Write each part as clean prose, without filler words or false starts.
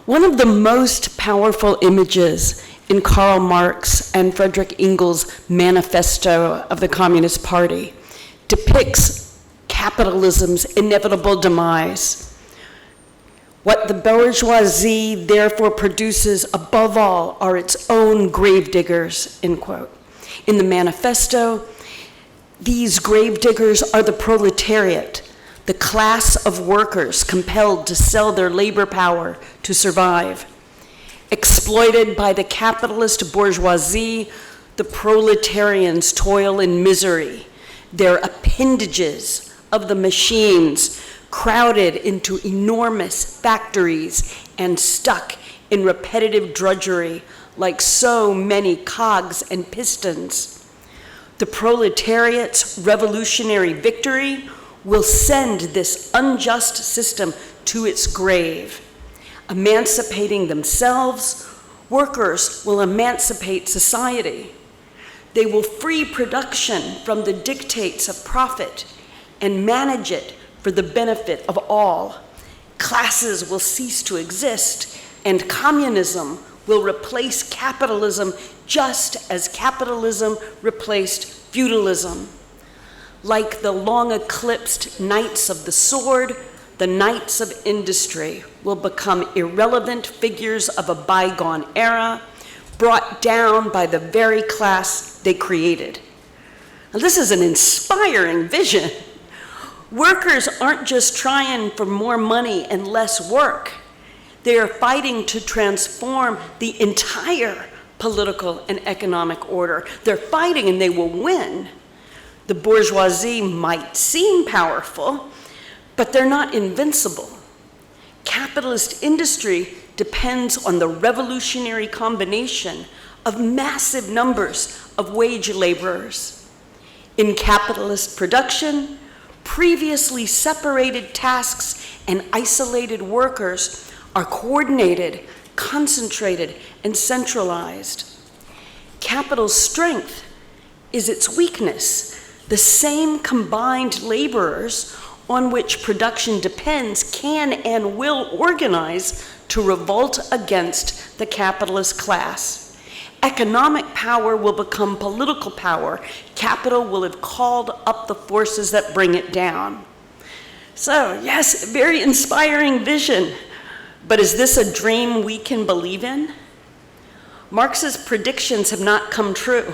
One of the most powerful images in Karl Marx and Friedrich Engels' manifesto of the Communist Party depicts capitalism's inevitable demise. What the bourgeoisie therefore produces above all are its own gravediggers, end quote. In the manifesto, these gravediggers are the proletariat, the class of workers compelled to sell their labor power to survive. Exploited by the capitalist bourgeoisie, the proletarians toil in misery, their appendages of the machines crowded into enormous factories and stuck in repetitive drudgery like so many cogs and pistons. The proletariat's revolutionary victory will send this unjust system to its grave. Emancipating themselves, workers will emancipate society. They will free production from the dictates of profit and manage it for the benefit of all. Classes will cease to exist, and communism will replace capitalism just as capitalism replaced feudalism. Like the long-eclipsed knights of the sword, the knights of industry will become irrelevant figures of a bygone era, brought down by the very class they created. Now, this is an inspiring vision. Workers aren't just trying for more money and less work. They are fighting to transform the entire political and economic order. They're fighting and they will win. The bourgeoisie might seem powerful, but they're not invincible. Capitalist industry depends on the revolutionary combination of massive numbers of wage laborers. In capitalist production, previously separated tasks and isolated workers are coordinated, concentrated, and centralized. Capital's strength is its weakness. The same combined laborers on which production depends can and will organize to revolt against the capitalist class. Economic power will become political power. Capital will have called up the forces that bring it down. So, yes, very inspiring vision. But is this a dream we can believe in? Marx's predictions have not come true.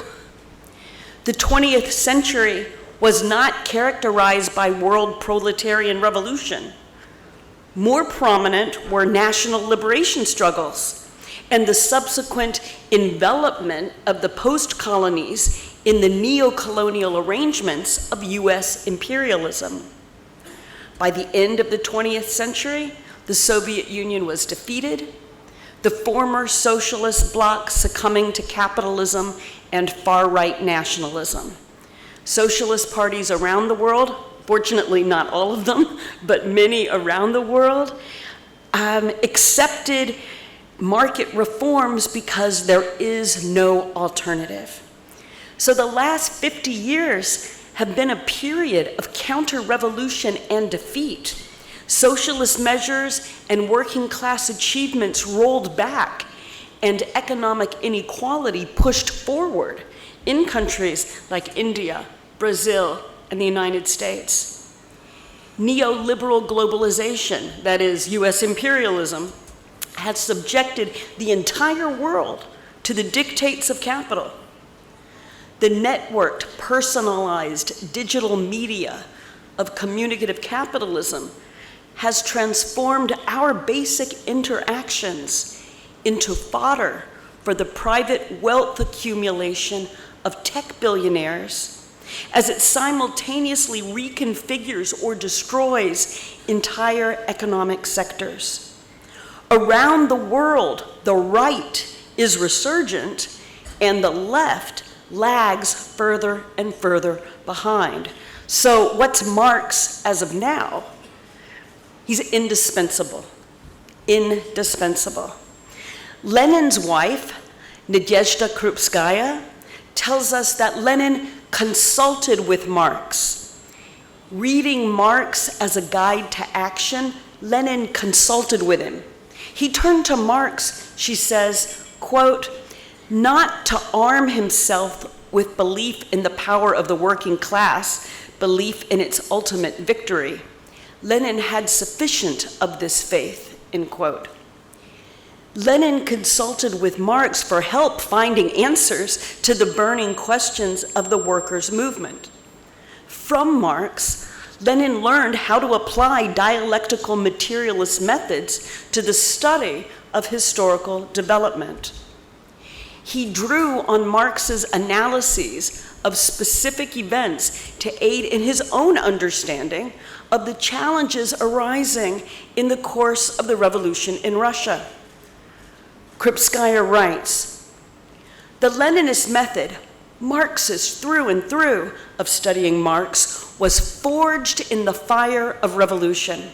The 20th century was not characterized by world proletarian revolution. More prominent were national liberation struggles and the subsequent envelopment of the post-colonies in the neo-colonial arrangements of US imperialism. By the end of the 20th century, the Soviet Union was defeated, the former socialist bloc succumbing to capitalism and far-right nationalism. Socialist parties around the world, fortunately not all of them, but many around the world, accepted market reforms because there is no alternative. So the last 50 years have been a period of counter-revolution and defeat. Socialist measures and working class achievements rolled back, and economic inequality pushed forward in countries like India, Brazil, and the United States. Neoliberal globalization, that is US imperialism, has subjected the entire world to the dictates of capital. The networked, personalized digital media of communicative capitalism has transformed our basic interactions into fodder for the private wealth accumulation of tech billionaires, as it simultaneously reconfigures or destroys entire economic sectors. Around the world, the right is resurgent and the left lags further and further behind. So what's Marx as of now? He's indispensable, indispensable. Lenin's wife, Nadezhda Krupskaya, tells us that Lenin consulted with Marx. Reading Marx as a guide to action, Lenin consulted with him. He turned to Marx, she says, quote, not to arm himself with belief in the power of the working class, belief in its ultimate victory. Lenin had sufficient of this faith, end quote. Lenin consulted with Marx for help finding answers to the burning questions of the workers' movement. From Marx, Lenin learned how to apply dialectical materialist methods to the study of historical development. He drew on Marx's analyses of specific events to aid in his own understanding of the challenges arising in the course of the revolution in Russia. Kripskaya writes, the Leninist method, Marxist through and through, of studying Marx was forged in the fire of revolution.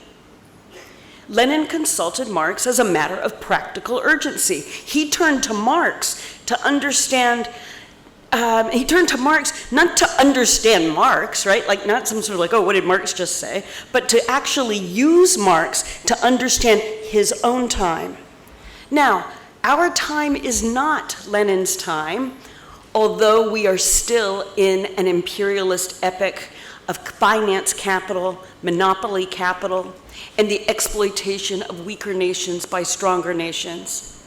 Lenin consulted Marx as a matter of practical urgency. He turned to Marx to understand, not to understand Marx, right? Like not some sort of like, oh, what did Marx just say? But to actually use Marx to understand his own time. Now, our time is not Lenin's time, although we are still in an imperialist epoch of finance capital, monopoly capital, and the exploitation of weaker nations by stronger nations.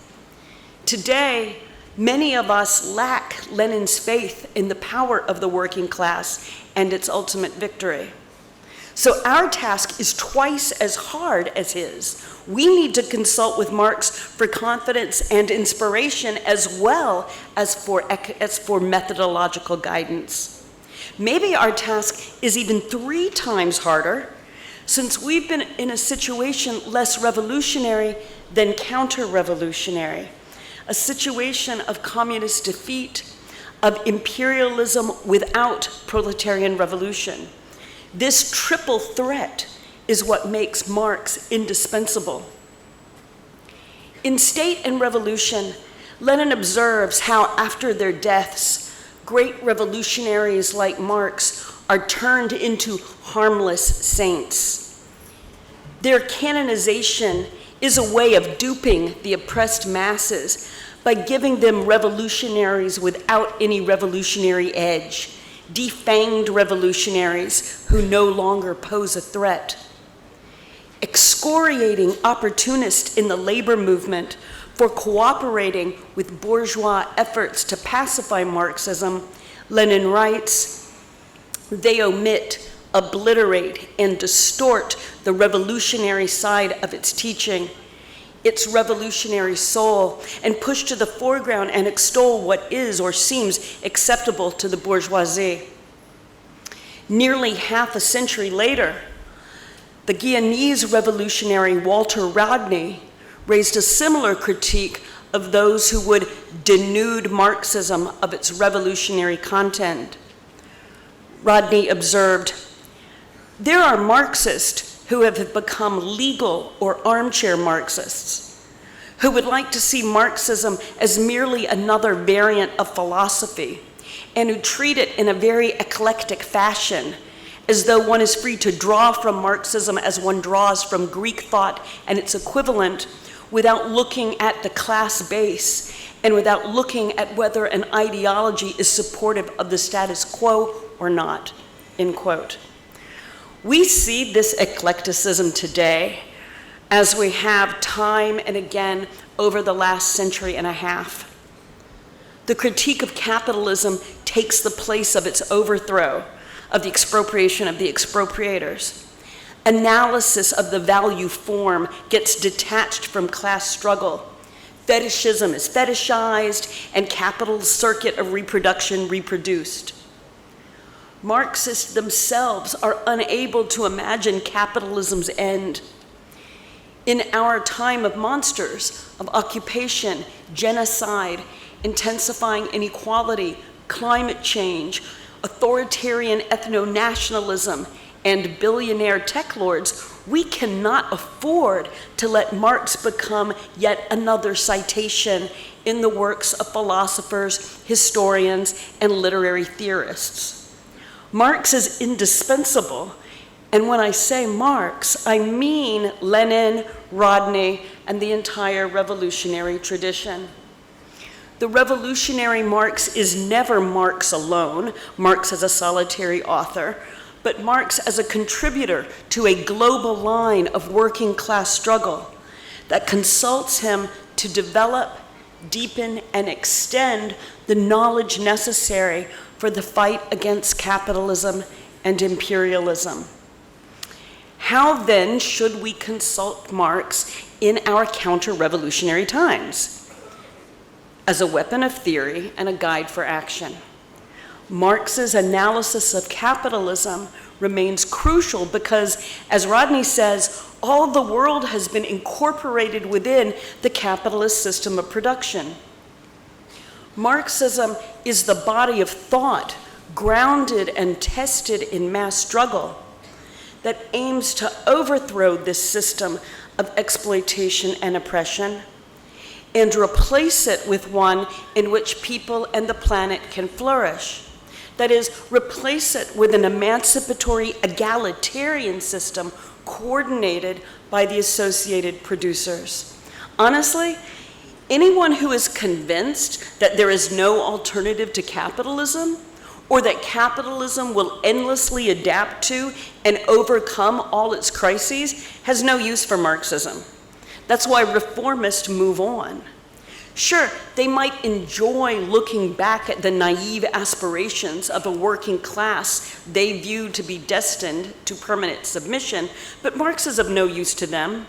Today, many of us lack Lenin's faith in the power of the working class and its ultimate victory. So our task is twice as hard as his. We need to consult with Marx for confidence and inspiration as well as for methodological guidance. Maybe our task is even 3 times harder, since we've been in a situation less revolutionary than counter-revolutionary, a situation of communist defeat, of imperialism without proletarian revolution. This triple threat is what makes Marx indispensable. In State and Revolution, Lenin observes how after their deaths, great revolutionaries like Marx are turned into harmless saints. Their canonization is a way of duping the oppressed masses by giving them revolutionaries without any revolutionary edge, defanged revolutionaries who no longer pose a threat. Excoriating opportunists in the labor movement for cooperating with bourgeois efforts to pacify Marxism, Lenin writes, they omit, obliterate, and distort the revolutionary side of its teaching, its revolutionary soul, and push to the foreground and extol what is or seems acceptable to the bourgeoisie. Nearly half a century later, the Guyanese revolutionary Walter Rodney raised a similar critique of those who would denude Marxism of its revolutionary content. Rodney observed, there are Marxists who have become legal or armchair Marxists, who would like to see Marxism as merely another variant of philosophy, and who treat it in a very eclectic fashion, as though one is free to draw from Marxism as one draws from Greek thought and its equivalent, without looking at the class base and without looking at whether an ideology is supportive of the status quo or not, end quote. We see this eclecticism today as we have time and again over the last century and a half. The critique of capitalism takes the place of its overthrow, of the expropriation of the expropriators. Analysis of the value form gets detached from class struggle. Fetishism is fetishized, and capital's circuit of reproduction reproduced. Marxists themselves are unable to imagine capitalism's end. In our time of monsters, of occupation, genocide, intensifying inequality, climate change, authoritarian ethno-nationalism, and billionaire tech lords, we cannot afford to let Marx become yet another citation in the works of philosophers, historians, and literary theorists. Marx is indispensable, and when I say Marx, I mean Lenin, Rodney, and the entire revolutionary tradition. The revolutionary Marx is never Marx alone, Marx as a solitary author, but Marx as a contributor to a global line of working class struggle that consults him to develop, deepen, and extend the knowledge necessary for the fight against capitalism and imperialism. How then should we consult Marx in our counter-revolutionary times? As a weapon of theory and a guide for action. Marx's analysis of capitalism remains crucial because, as Rodney says, all the world has been incorporated within the capitalist system of production. Marxism is the body of thought grounded and tested in mass struggle that aims to overthrow this system of exploitation and oppression and replace it with one in which people and the planet can flourish. That is, replace it with an emancipatory, egalitarian system coordinated by the associated producers. Honestly, anyone who is convinced that there is no alternative to capitalism, or that capitalism will endlessly adapt to and overcome all its crises, has no use for Marxism. That's why reformists move on. Sure, they might enjoy looking back at the naive aspirations of a working class they view to be destined to permanent submission, but Marx is of no use to them.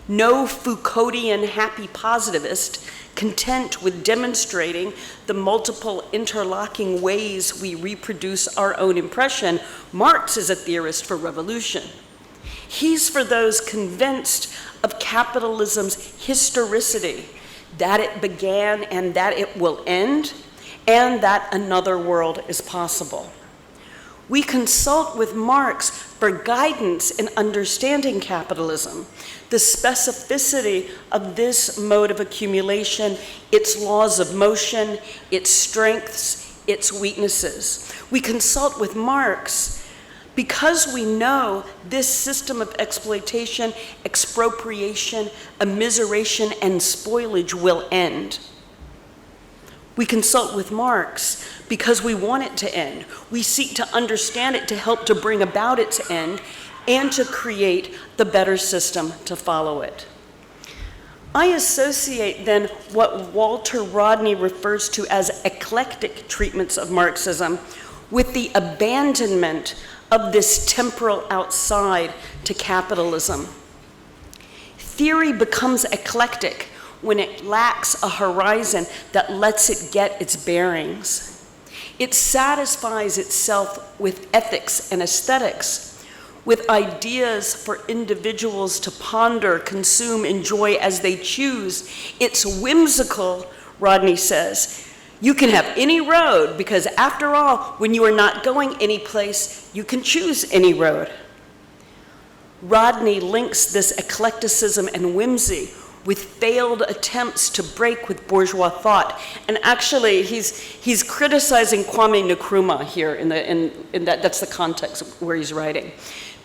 No Foucauldian happy positivist, content with demonstrating the multiple interlocking ways we reproduce our own impression, Marx is a theorist for revolution. He's for those convinced of capitalism's historicity, that it began and that it will end, and that another world is possible. We consult with Marx for guidance in understanding capitalism, the specificity of this mode of accumulation, its laws of motion, its strengths, its weaknesses. We consult with Marx because we know this system of exploitation, expropriation, immiseration, and spoilage will end. We consult with Marx because we want it to end. We seek to understand it to help to bring about its end and to create the better system to follow it. I associate then what Walter Rodney refers to as eclectic treatments of Marxism with the abandonment of this temporal outside to capitalism. Theory becomes eclectic when it lacks a horizon that lets it get its bearings. It satisfies itself with ethics and aesthetics, with ideas for individuals to ponder, consume, enjoy as they choose. It's whimsical, Rodney says. You can have any road because after all, when you are not going any place, you can choose any road. Rodney links this eclecticism and whimsy with failed attempts to break with bourgeois thought. And actually, he's criticizing Kwame Nkrumah here in that's the context where he's writing.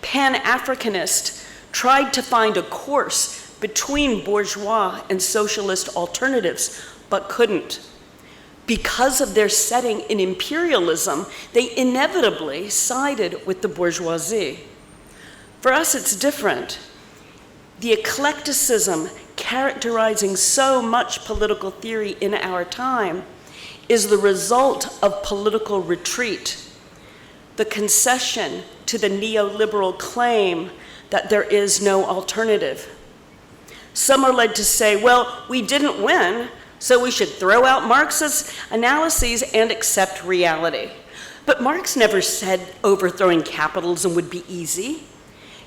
Pan-Africanists tried to find a course between bourgeois and socialist alternatives, but couldn't. Because of their setting in imperialism, they inevitably sided with the bourgeoisie. For us, it's different. The eclecticism characterizing so much political theory in our time is the result of political retreat, the concession to the neoliberal claim that there is no alternative. Some are led to say, well, we didn't win, so we should throw out Marx's analyses and accept reality. But Marx never said overthrowing capitalism would be easy.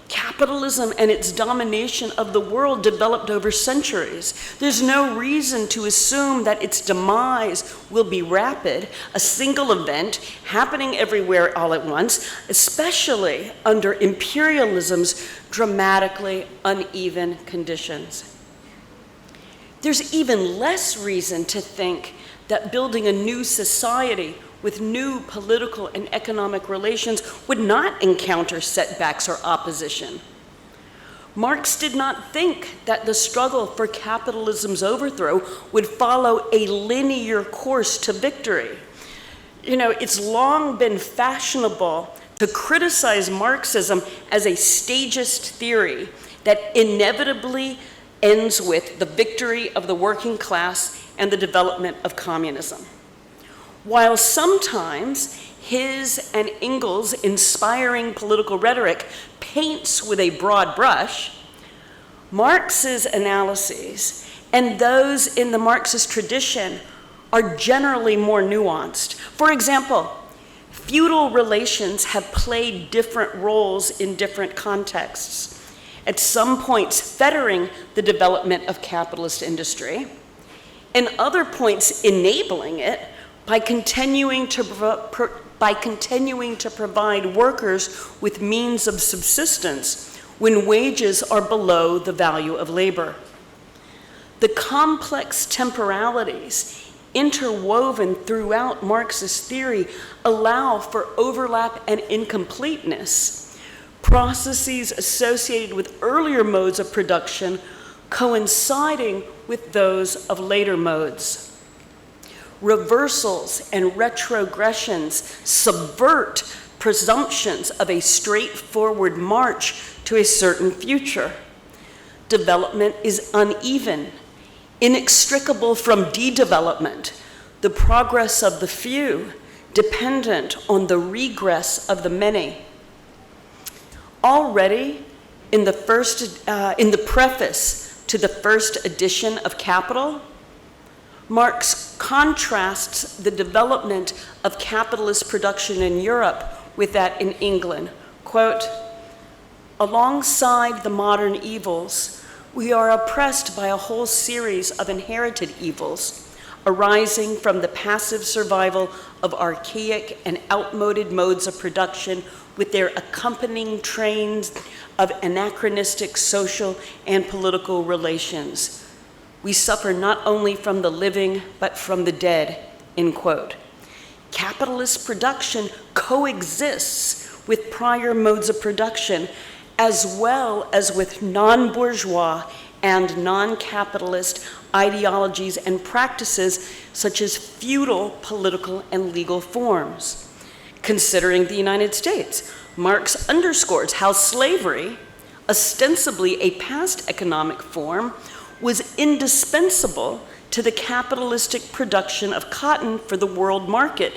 Capitalism and its domination of the world developed over centuries. There's no reason to assume that its demise will be rapid, a single event happening everywhere all at once, especially under imperialism's dramatically uneven conditions. There's even less reason to think that building a new society with new political and economic relations would not encounter setbacks or opposition. Marx did not think that the struggle for capitalism's overthrow would follow a linear course to victory. You know, it's long been fashionable to criticize Marxism as a stagist theory that inevitably ends with the victory of the working class and the development of communism. While sometimes his and Engels' inspiring political rhetoric paints with a broad brush, Marx's analyses and those in the Marxist tradition are generally more nuanced. For example, feudal relations have played different roles in different contexts, at some points fettering the development of capitalist industry, and other points enabling it by continuing to provide workers with means of subsistence when wages are below the value of labor. The complex temporalities interwoven throughout Marxist theory allow for overlap and incompleteness, processes associated with earlier modes of production coinciding with those of later modes. Reversals and retrogressions subvert presumptions of a straightforward march to a certain future. Development is uneven, inextricable from de-development, the progress of the few dependent on the regress of the many. Already in the preface to the first edition of Capital, Marx contrasts the development of capitalist production in Europe with that in England. Quote, "Alongside the modern evils, we are oppressed by a whole series of inherited evils arising from the passive survival of archaic and outmoded modes of production with their accompanying trains of anachronistic social and political relations. We suffer not only from the living, but from the dead," end quote. Capitalist production coexists with prior modes of production, as well as with non-bourgeois and non-capitalist ideologies and practices such as feudal political and legal forms. Considering the United States, Marx underscores how slavery, ostensibly a past economic form, was indispensable to the capitalistic production of cotton for the world market,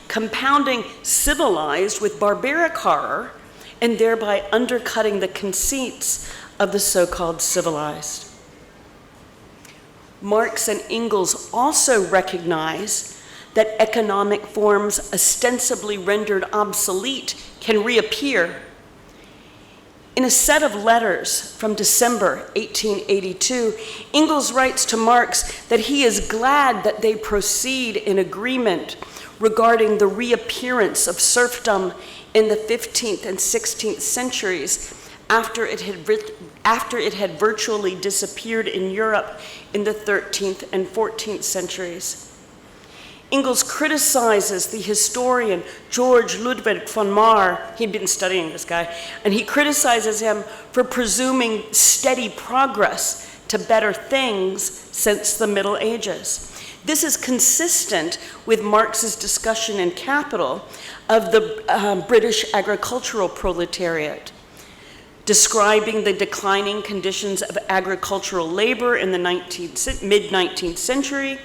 compounding civilized with barbaric horror and thereby undercutting the conceits of the so-called civilized. Marx and Engels also recognize that economic forms ostensibly rendered obsolete can reappear. In a set of letters from December 1882, Engels writes to Marx that he is glad that they proceed in agreement regarding the reappearance of serfdom in the 15th and 16th centuries after it had virtually disappeared in Europe in the 13th and 14th centuries. Engels criticizes the historian George Ludwig von Marr. He'd been studying this guy, and he criticizes him for presuming steady progress to better things since the Middle Ages. This is consistent with Marx's discussion in Capital of the British agricultural proletariat, describing the declining conditions of agricultural labor in the mid-19th century.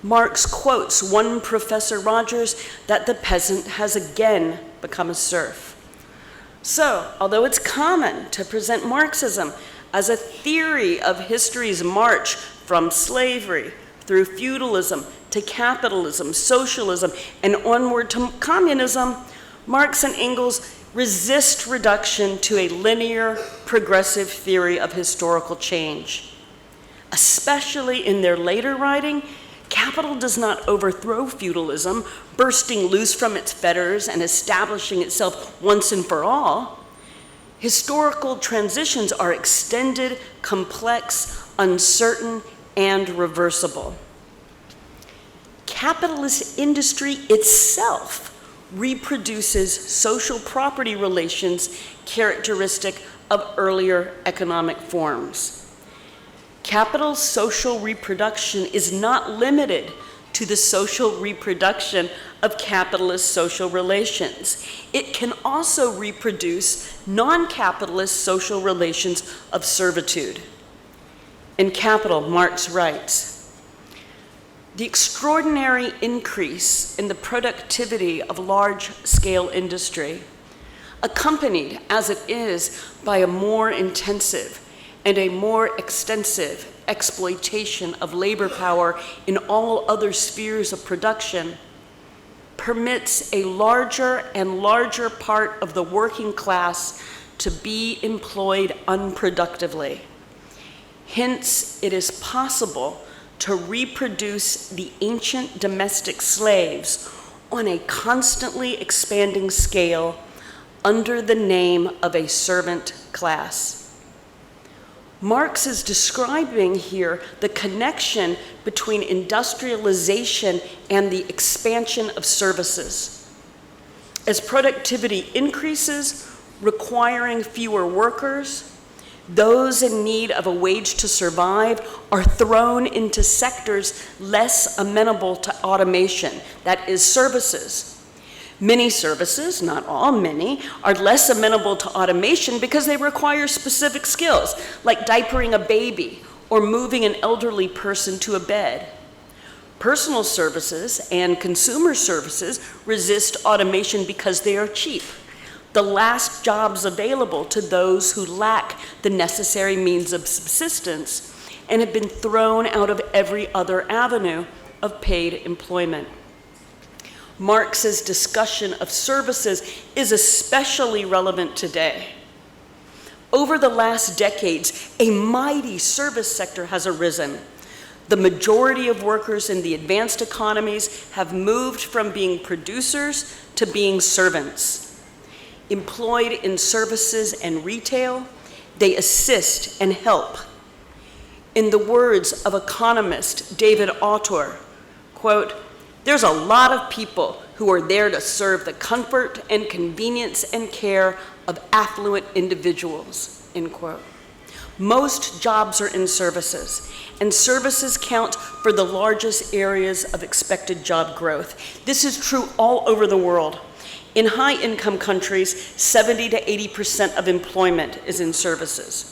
Marx quotes one Professor Rogers that the peasant has again become a serf. So, although it's common to present Marxism as a theory of history's march from slavery through feudalism to capitalism, socialism, and onward to communism, Marx and Engels resist reduction to a linear, progressive theory of historical change. Especially in their later writing, Capital does not overthrow feudalism, bursting loose from its fetters and establishing itself once and for all. Historical transitions are extended, complex, uncertain, and reversible. Capitalist industry itself reproduces social property relations characteristic of earlier economic forms. Capital's social reproduction is not limited to the social reproduction of capitalist social relations. It can also reproduce non-capitalist social relations of servitude. In Capital, Marx writes, "The extraordinary increase in the productivity of large-scale industry, accompanied as it is by a more intensive and a more extensive exploitation of labor power in all other spheres of production, permits a larger and larger part of the working class to be employed unproductively. Hence, it is possible to reproduce the ancient domestic slaves on a constantly expanding scale under the name of a servant class." Marx is describing here the connection between industrialization and the expansion of services. As productivity increases, requiring fewer workers, those in need of a wage to survive are thrown into sectors less amenable to automation, that is, services. Many services, not all, many, are less amenable to automation because they require specific skills, like diapering a baby or moving an elderly person to a bed. Personal services and consumer services resist automation because they are cheap, the last jobs available to those who lack the necessary means of subsistence and have been thrown out of every other avenue of paid employment. Marx's discussion of services is especially relevant today. Over the last decades, a mighty service sector has arisen. The majority of workers in the advanced economies have moved from being producers to being servants. Employed in services and retail, they assist and help. In the words of economist David Autor, quote, "There's a lot of people who are there to serve the comfort and convenience and care of affluent individuals," end quote. Most jobs are in services, and services count for the largest areas of expected job growth. This is true all over the world. In high-income countries, 70 to 80% of employment is in services.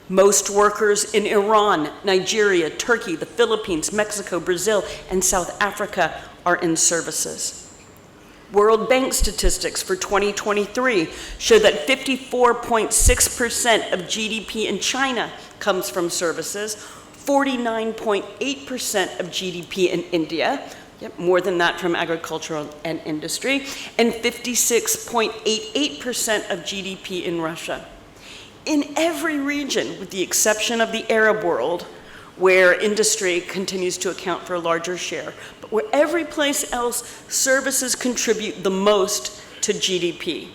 Most workers in Iran, Nigeria, Turkey, the Philippines, Mexico, Brazil, and South Africa are in services. World Bank statistics for 2023 show that 54.6% of GDP in China comes from services, 49.8% of GDP in India, more than that from agriculture and industry, and 56.88% of GDP in Russia. In every region, with the exception of the Arab world, where industry continues to account for a larger share, but where every place else, services contribute the most to GDP.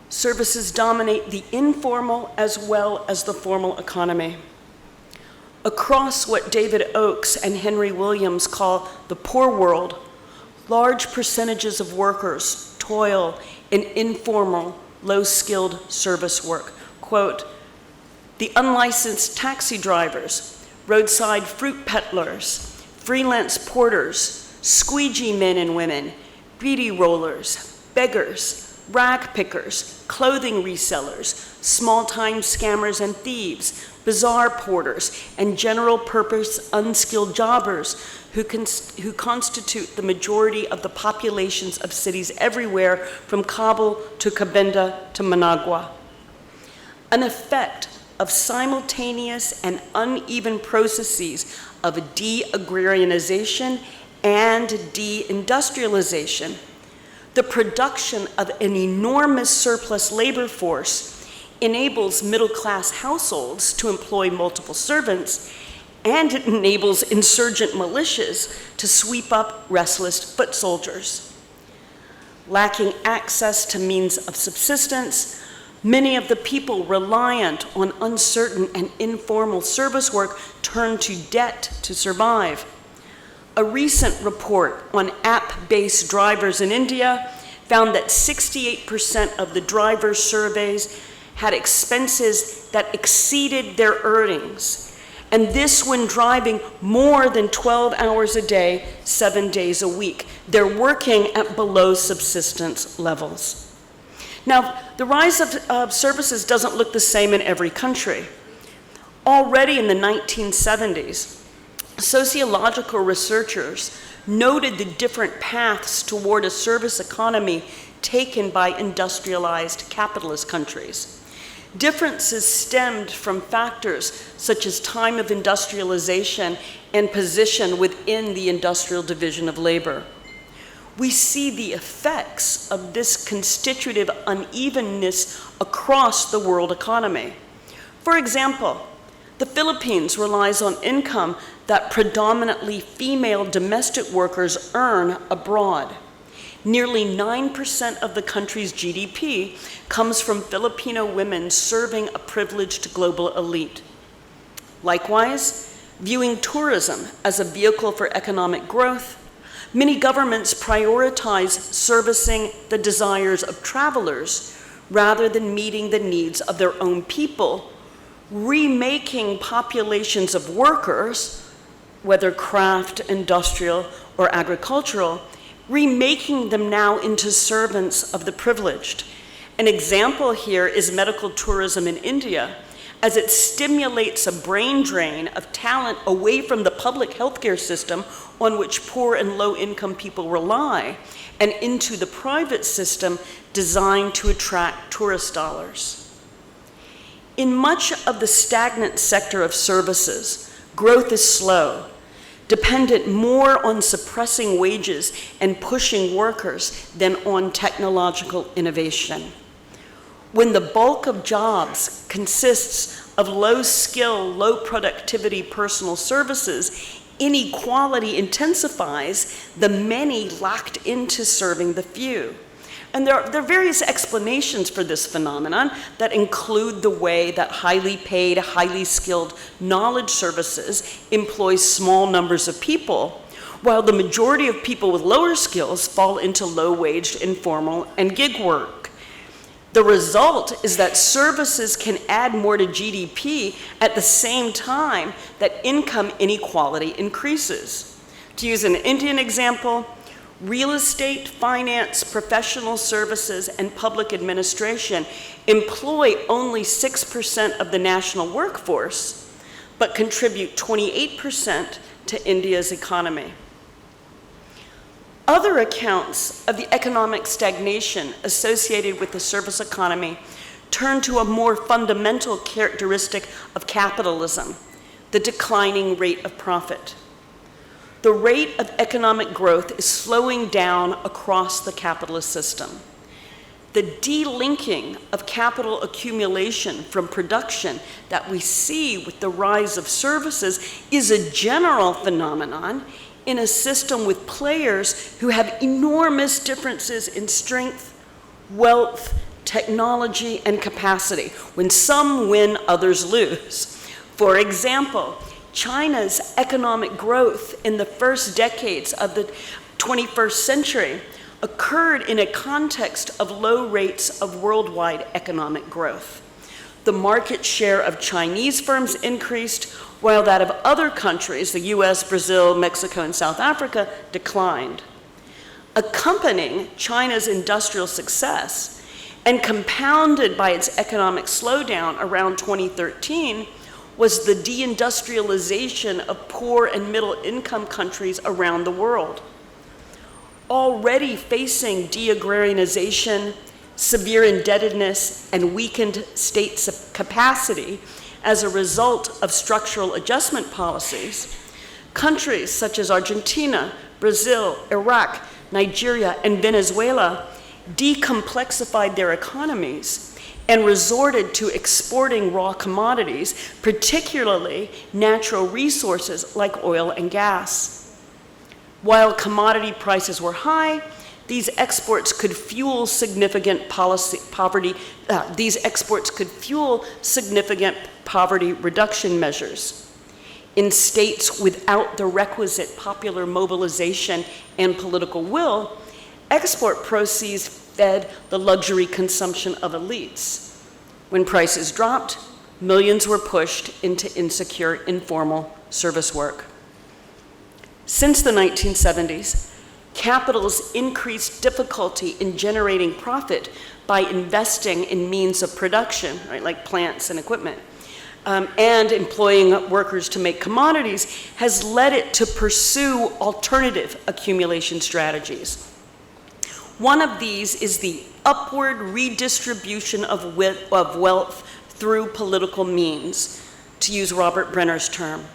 Services dominate the informal as well as the formal economy. Across what David Oakes and Henry Williams call the poor world, large percentages of workers toil in informal, low-skilled service work. Quote, "The unlicensed taxi drivers, roadside fruit peddlers, freelance porters, squeegee men and women, beady rollers, beggars, rag pickers, clothing resellers, small-time scammers and thieves, bazaar porters, and general-purpose unskilled jobbers who constitute the majority of the populations of cities everywhere from Kabul to Cabinda to Managua. An effect of simultaneous and uneven processes of de-agrarianization and de-industrialization. The production of an enormous surplus labor force enables middle-class households to employ multiple servants, and it enables insurgent militias to sweep up restless foot soldiers. Lacking access to means of subsistence, many of the people reliant on uncertain and informal service work turn to debt to survive. A recent report on app-based drivers in India found that 68% of the drivers surveys had expenses that exceeded their earnings, and this when driving more than 12 hours a day, 7 days a week. They're working at below subsistence levels. Now, the rise of services doesn't look the same in every country. Already in the 1970s, sociological researchers noted the different paths toward a service economy taken by industrialized capitalist countries. Differences stemmed from factors such as time of industrialization and position within the industrial division of labor. We see the effects of this constitutive unevenness across the world economy. For example, the Philippines relies on income that predominantly female domestic workers earn abroad. Nearly 9% of the country's GDP comes from Filipino women serving a privileged global elite. Likewise, viewing tourism as a vehicle for economic growth, many governments prioritize servicing the desires of travelers rather than meeting the needs of their own people, remaking populations of workers, whether craft, industrial, or agricultural, remaking them now into servants of the privileged. An example here is medical tourism in India, as it stimulates a brain drain of talent away from the public healthcare system on which poor and low-income people rely, and into the private system designed to attract tourist dollars. In much of the stagnant sector of services, growth is slow, dependent more on suppressing wages and pushing workers than on technological innovation. When the bulk of jobs consists of low-skill, low-productivity personal services, inequality intensifies, the many locked into serving the few. And there are various explanations for this phenomenon that include the way that highly paid, highly skilled knowledge services employ small numbers of people, while the majority of people with lower skills fall into low-waged, informal, and gig work. The result is that services can add more to GDP at the same time that income inequality increases. To use an Indian example, real estate, finance, professional services, and public administration employ only 6% of the national workforce, but contribute 28% to India's economy. Other accounts of the economic stagnation associated with the service economy turn to a more fundamental characteristic of capitalism, the declining rate of profit. The rate of economic growth is slowing down across the capitalist system. The delinking of capital accumulation from production that we see with the rise of services is a general phenomenon in a system with players who have enormous differences in strength, wealth, technology, and capacity. When some win, others lose. For example, China's economic growth in the first decades of the 21st century occurred in a context of low rates of worldwide economic growth. The market share of Chinese firms increased, while that of other countries, the US, Brazil, Mexico, and South Africa, declined. Accompanying China's industrial success, and compounded by its economic slowdown around 2013, was the deindustrialization of poor and middle-income countries around the world. Already facing de-agrarianization, severe indebtedness, and weakened state capacity as a result of structural adjustment policies, countries such as Argentina, Brazil, Iraq, Nigeria, and Venezuela decomplexified their economies and resorted to exporting raw commodities, particularly natural resources like oil and gas. While commodity prices were high, these exports could fuel significant poverty reduction measures. In states without the requisite popular mobilization and political will, export proceeds fed the luxury consumption of elites. When prices dropped, millions were pushed into insecure, informal service work. Since the 1970s, capital's increased difficulty in generating profit by investing in means of production, right, like plants and equipment, and employing workers to make commodities has led it to pursue alternative accumulation strategies. One of these is the upward redistribution of wealth through political means, to use Robert Brenner's term.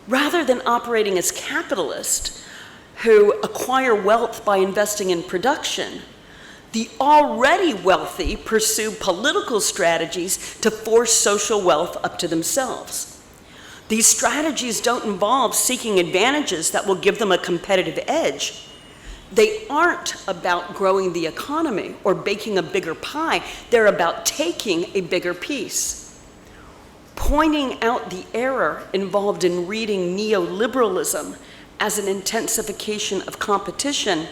Rather than operating as capitalists who acquire wealth by investing in production, the already wealthy pursue political strategies to force social wealth up to themselves. These strategies don't involve seeking advantages that will give them a competitive edge. They aren't about growing the economy or baking a bigger pie. They're about taking a bigger piece. Pointing out the error involved in reading neoliberalism as an intensification of competition,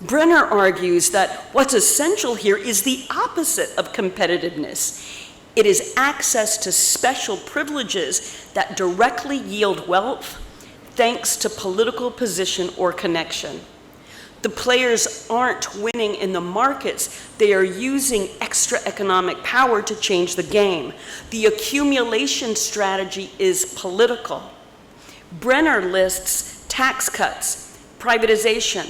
Brenner argues that what's essential here is the opposite of competitiveness. It is access to special privileges that directly yield wealth thanks to political position or connection. The players aren't winning in the markets. They are using extra economic power to change the game. The accumulation strategy is political. Brenner lists tax cuts, privatization,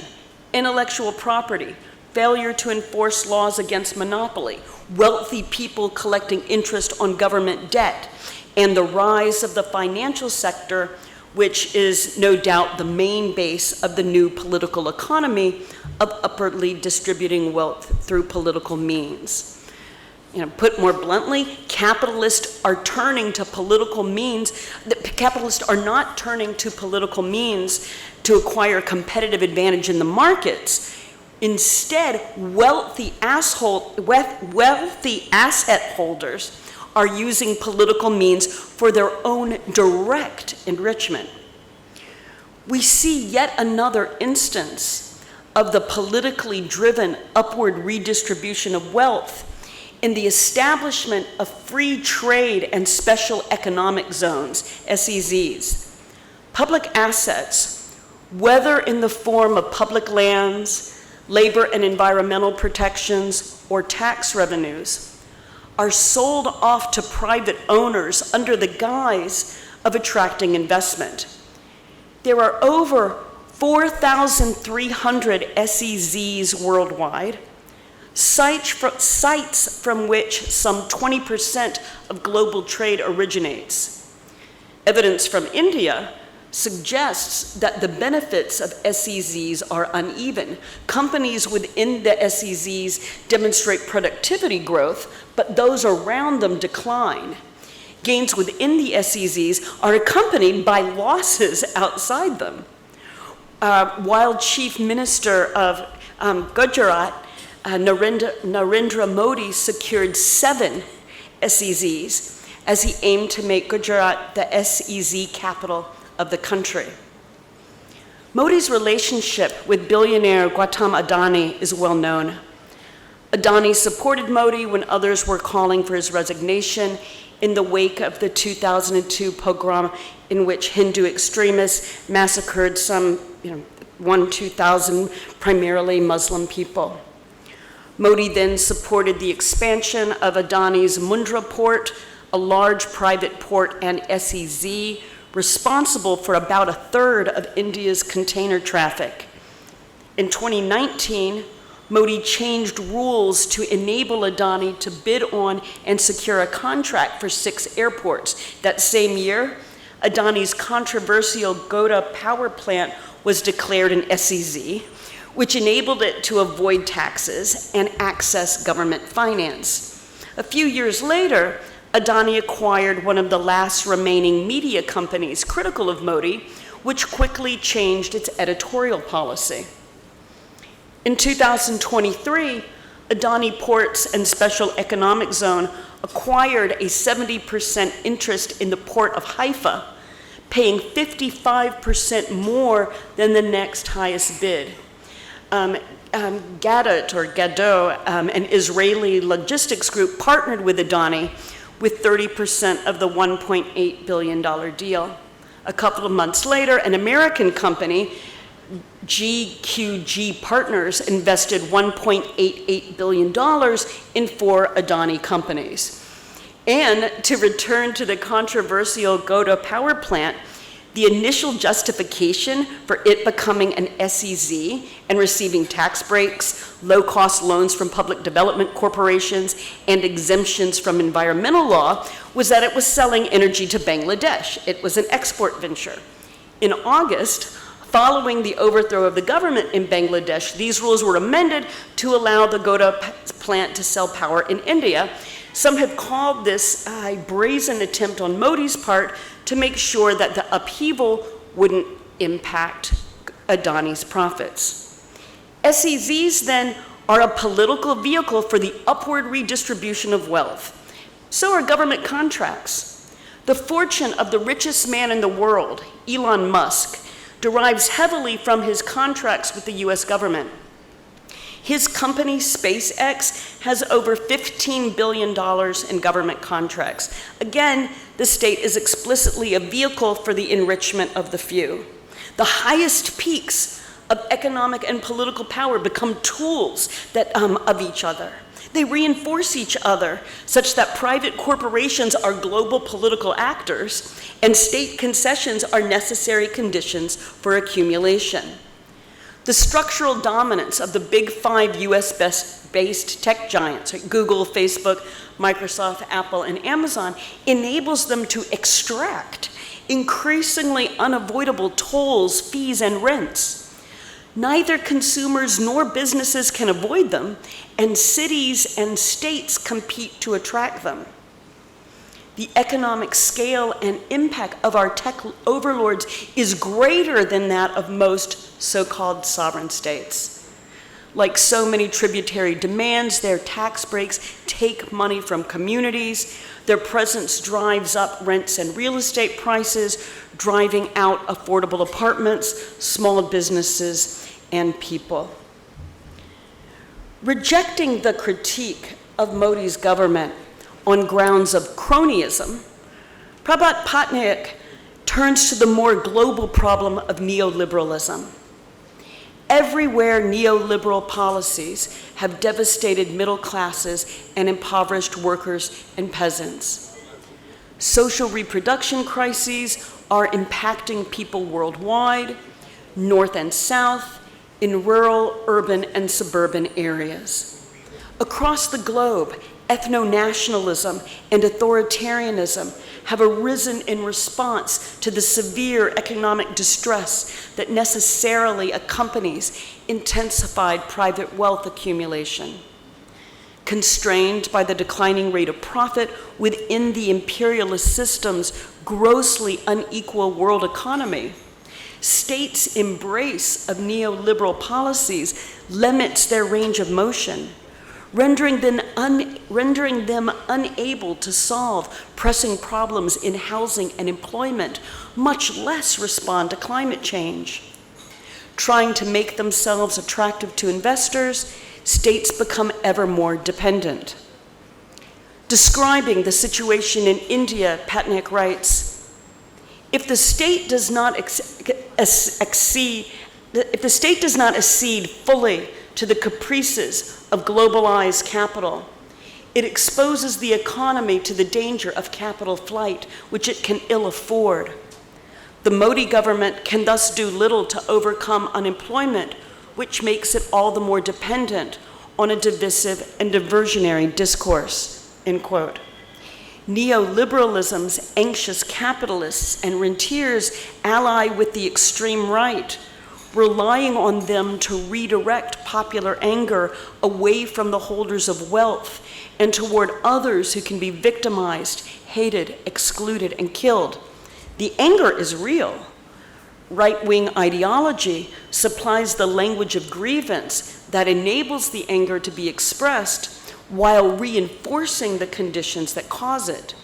intellectual property, failure to enforce laws against monopoly, wealthy people collecting interest on government debt, and the rise of the financial sector, which is no doubt the main base of the new political economy of upwardly distributing wealth through political means. Put more bluntly, capitalists are turning to political means. Capitalists are not turning to political means to acquire competitive advantage in the markets. Instead, wealthy asset holders are using political means for their own direct enrichment. We see yet another instance of the politically driven upward redistribution of wealth in the establishment of free trade and special economic zones, SEZs. Public assets, whether in the form of public lands, labor and environmental protections, or tax revenues, are sold off to private owners under the guise of attracting investment. There are over 4,300 SEZs worldwide, sites from which some 20% of global trade originates. Evidence from India suggests that the benefits of SEZs are uneven. Companies within the SEZs demonstrate productivity growth, but those around them decline. Gains within the SEZs are accompanied by losses outside them. While Chief Minister of Gujarat, Narendra Modi, secured 7 SEZs as he aimed to make Gujarat the SEZ capital of the country. Modi's relationship with billionaire Gautam Adani is well known. Adani supported Modi when others were calling for his resignation in the wake of the 2002 pogrom in which Hindu extremists massacred some 2,000 primarily Muslim people. Modi then supported the expansion of Adani's Mundra port, a large private port and SEZ, responsible for about 1/3 of India's container traffic. In 2019, Modi changed rules to enable Adani to bid on and secure a contract for 6 airports. That same year, Adani's controversial Godda power plant was declared an SEZ, which enabled it to avoid taxes and access government finance. A few years later, Adani acquired one of the last remaining media companies critical of Modi, which quickly changed its editorial policy. In 2023, Adani Ports and Special Economic Zone acquired a 70% interest in the port of Haifa, paying 55% more than the next highest bid. Gadot, an Israeli logistics group, partnered with Adani with 30% of the $1.8 billion deal. A couple of months later, an American company, GQG Partners, invested $1.88 billion in 4 Adani companies. And to return to the controversial Goda power plant, the initial justification for it becoming an SEZ and receiving tax breaks, low-cost loans from public development corporations, and exemptions from environmental law was that it was selling energy to Bangladesh. It was an export venture. In August, following the overthrow of the government in Bangladesh, these rules were amended to allow the Goda plant to sell power in India. Some have called this a brazen attempt on Modi's part to make sure that the upheaval wouldn't impact Adani's profits. SEZs then are a political vehicle for the upward redistribution of wealth. So are government contracts. The fortune of the richest man in the world, Elon Musk, derives heavily from his contracts with the US government. His company, SpaceX, has over $15 billion in government contracts. Again, the state is explicitly a vehicle for the enrichment of the few. The highest peaks of economic and political power become tools of each other. They reinforce each other such that private corporations are global political actors and state concessions are necessary conditions for accumulation. The structural dominance of the big 5 US-based tech giants, like Google, Facebook, Microsoft, Apple, and Amazon, enables them to extract increasingly unavoidable tolls, fees, and rents. Neither consumers nor businesses can avoid them, and cities and states compete to attract them. The economic scale and impact of our tech overlords is greater than that of most so-called sovereign states. Like so many tributary demands, their tax breaks take money from communities. Their presence drives up rents and real estate prices, driving out affordable apartments, small businesses, and people. Rejecting the critique of Modi's government on grounds of cronyism, Prabhat Patnaik turns to the more global problem of neoliberalism. Everywhere neoliberal policies have devastated middle classes and impoverished workers and peasants. Social reproduction crises are impacting people worldwide, north and south, in rural, urban, and suburban areas. Across the globe, ethno-nationalism and authoritarianism have arisen in response to the severe economic distress that necessarily accompanies intensified private wealth accumulation. Constrained by the declining rate of profit within the imperialist system's grossly unequal world economy, states' embrace of neoliberal policies limits their range of motion, rendering them unable to solve pressing problems in housing and employment, much less respond to climate change. Trying to make themselves attractive to investors, states become ever more dependent. Describing the situation in India, Patnaik writes, if the state does not accede fully to the caprices of globalized capital, it exposes the economy to the danger of capital flight, which it can ill afford. The Modi government can thus do little to overcome unemployment, which makes it all the more dependent on a divisive and diversionary discourse, end quote. Neoliberalism's anxious capitalists and rentiers ally with the extreme right, relying on them to redirect popular anger away from the holders of wealth and toward others who can be victimized, hated, excluded, and killed. The anger is real. Right-wing ideology supplies the language of grievance that enables the anger to be expressed while reinforcing the conditions that cause it.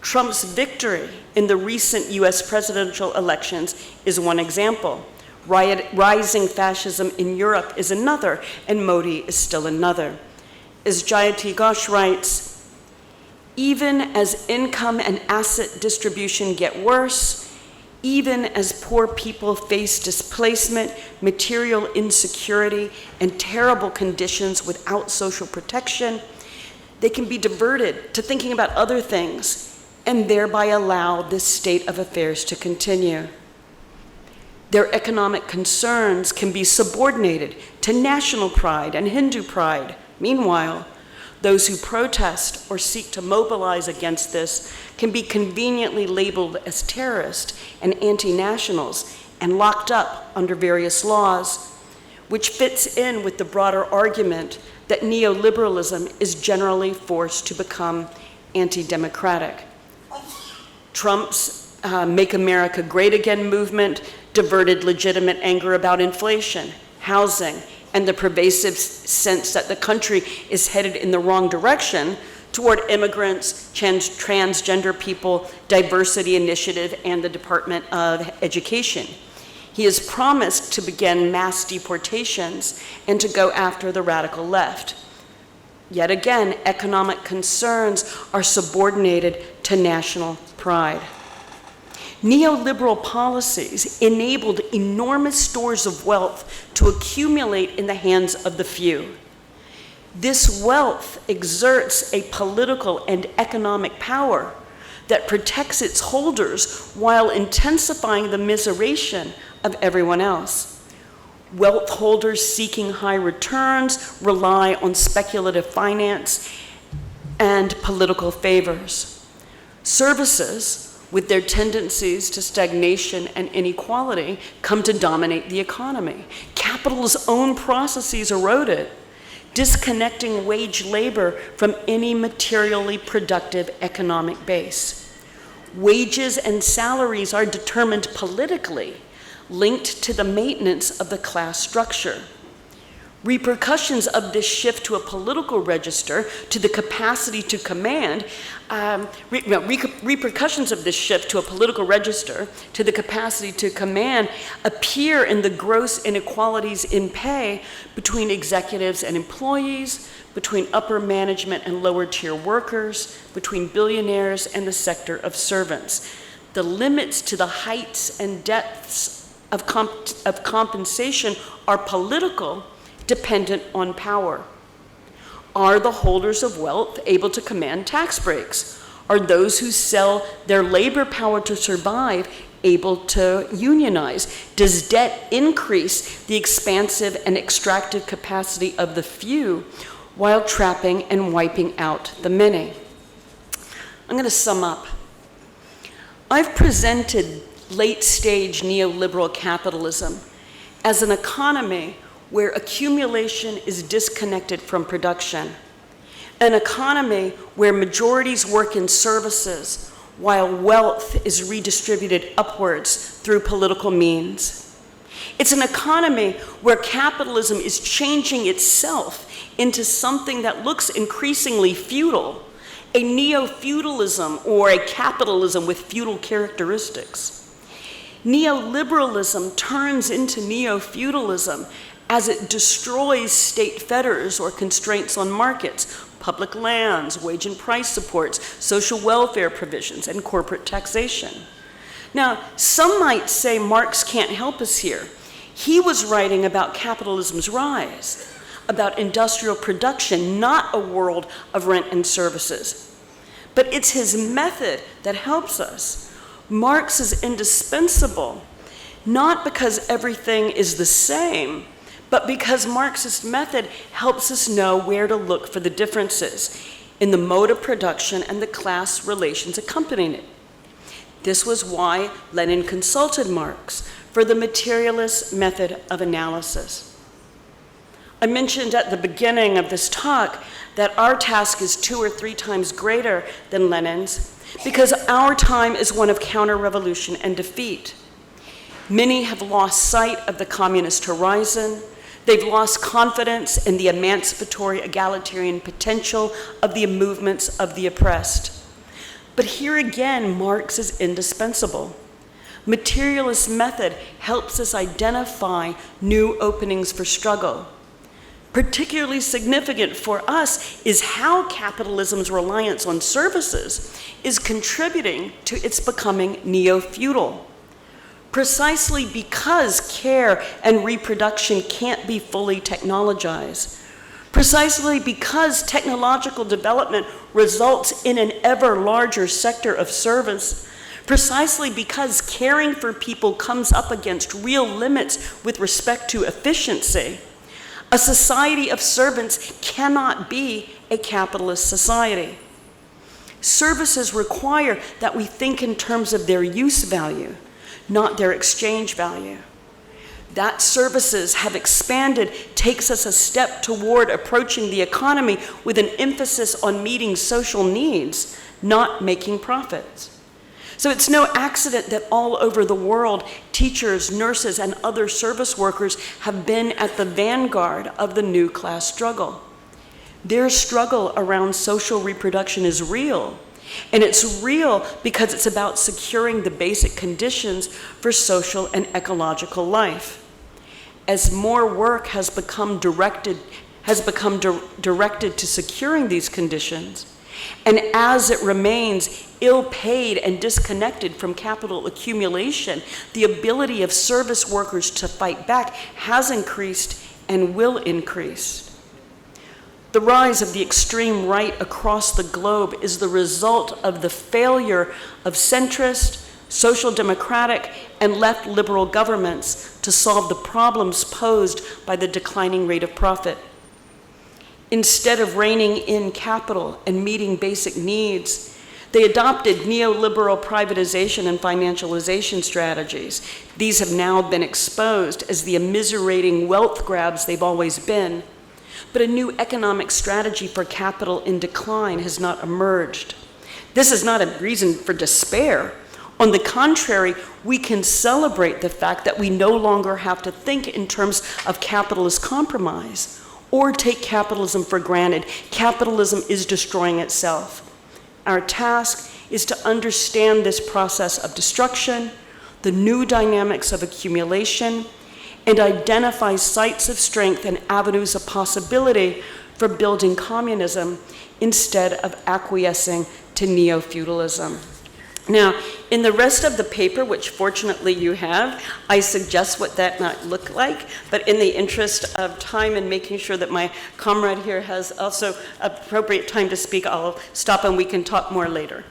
Trump's victory in the recent US presidential elections is one example. Rising fascism in Europe is another, and Modi is still another. As Jodi Dean writes, even as income and asset distribution get worse, even as poor people face displacement, material insecurity, and terrible conditions without social protection, they can be diverted to thinking about other things and thereby allow this state of affairs to continue. Their economic concerns can be subordinated to national pride and Hindu pride. Meanwhile, those who protest or seek to mobilize against this can be conveniently labeled as terrorist and anti-nationals and locked up under various laws, which fits in with the broader argument that neoliberalism is generally forced to become anti-democratic. Trump's Make America Great Again movement diverted legitimate anger about inflation, housing, and the pervasive sense that the country is headed in the wrong direction toward immigrants, transgender people, diversity initiative, and the Department of Education. He has promised to begin mass deportations and to go after the radical left. Yet again, economic concerns are subordinated to national pride. Neoliberal policies enabled enormous stores of wealth to accumulate in the hands of the few. This wealth exerts a political and economic power that protects its holders while intensifying the miseration of everyone else. Wealth holders seeking high returns rely on speculative finance and political favors. Services, with their tendencies to stagnation and inequality, come to dominate the economy. Capital's own processes eroded, disconnecting wage labor from any materially productive economic base. Wages and salaries are determined politically, linked to the maintenance of the class structure. Repercussions of this shift to a political register, to the capacity to command, repercussions of this shift to a political register, to the capacity to command, appear in the gross inequalities in pay between executives and employees, between upper management and lower tier workers, between billionaires and the sector of servants. The limits to the heights and depths of compensation are political, dependent on power. Are the holders of wealth able to command tax breaks? Are those who sell their labor power to survive able to unionize? Does debt increase the expansive and extractive capacity of the few while trapping and wiping out the many? I'm going to sum up. I've presented late-stage neoliberal capitalism as an economy where accumulation is disconnected from production, an economy where majorities work in services while wealth is redistributed upwards through political means. It's an economy where capitalism is changing itself into something that looks increasingly feudal, a neo-feudalism or a capitalism with feudal characteristics. Neoliberalism turns into neo-feudalism as it destroys state fetters or constraints on markets, public lands, wage and price supports, social welfare provisions, and corporate taxation. Now, some might say Marx can't help us here. He was writing about capitalism's rise, about industrial production, not a world of rent and services. But it's his method that helps us. Marx is indispensable, not because everything is the same, but because Marxist method helps us know where to look for the differences in the mode of production and the class relations accompanying it. This was why Lenin consulted Marx for the materialist method of analysis. I mentioned at the beginning of this talk that our task is 2 or 3 times greater than Lenin's because our time is one of counter-revolution and defeat. Many have lost sight of the communist horizon. They've lost confidence in the emancipatory, egalitarian potential of the movements of the oppressed. But here again, Marx is indispensable. Materialist method helps us identify new openings for struggle. Particularly significant for us is how capitalism's reliance on services is contributing to its becoming neo-feudal. Precisely because care and reproduction can't be fully technologized, precisely because technological development results in an ever larger sector of service, precisely because caring for people comes up against real limits with respect to efficiency, a society of servants cannot be a capitalist society. Services require that we think in terms of their use value, not their exchange value. That services have expanded takes us a step toward approaching the economy with an emphasis on meeting social needs, not making profits. So it's no accident that all over the world, teachers, nurses, and other service workers have been at the vanguard of the new class struggle. Their struggle around social reproduction is real, and it's real because it's about securing the basic conditions for social and ecological life. As more work has become directed to securing these conditions, and as it remains ill-paid and disconnected from capital accumulation, the ability of service workers to fight back has increased and will increase. The rise of the extreme right across the globe is the result of the failure of centrist, social democratic, and left liberal governments to solve the problems posed by the declining rate of profit. Instead of reining in capital and meeting basic needs, they adopted neoliberal privatization and financialization strategies. These have now been exposed as the immiserating wealth grabs they've always been. But a new economic strategy for capital in decline has not emerged. This is not a reason for despair. On the contrary, we can celebrate the fact that we no longer have to think in terms of capitalist compromise or take capitalism for granted. Capitalism is destroying itself. Our task is to understand this process of destruction, the new dynamics of accumulation, and identify sites of strength and avenues of possibility for building communism instead of acquiescing to neo-feudalism. Now, in the rest of the paper, which fortunately you have, I suggest what that might look like, but in the interest of time and making sure that my comrade here has also appropriate time to speak, I'll stop and we can talk more later.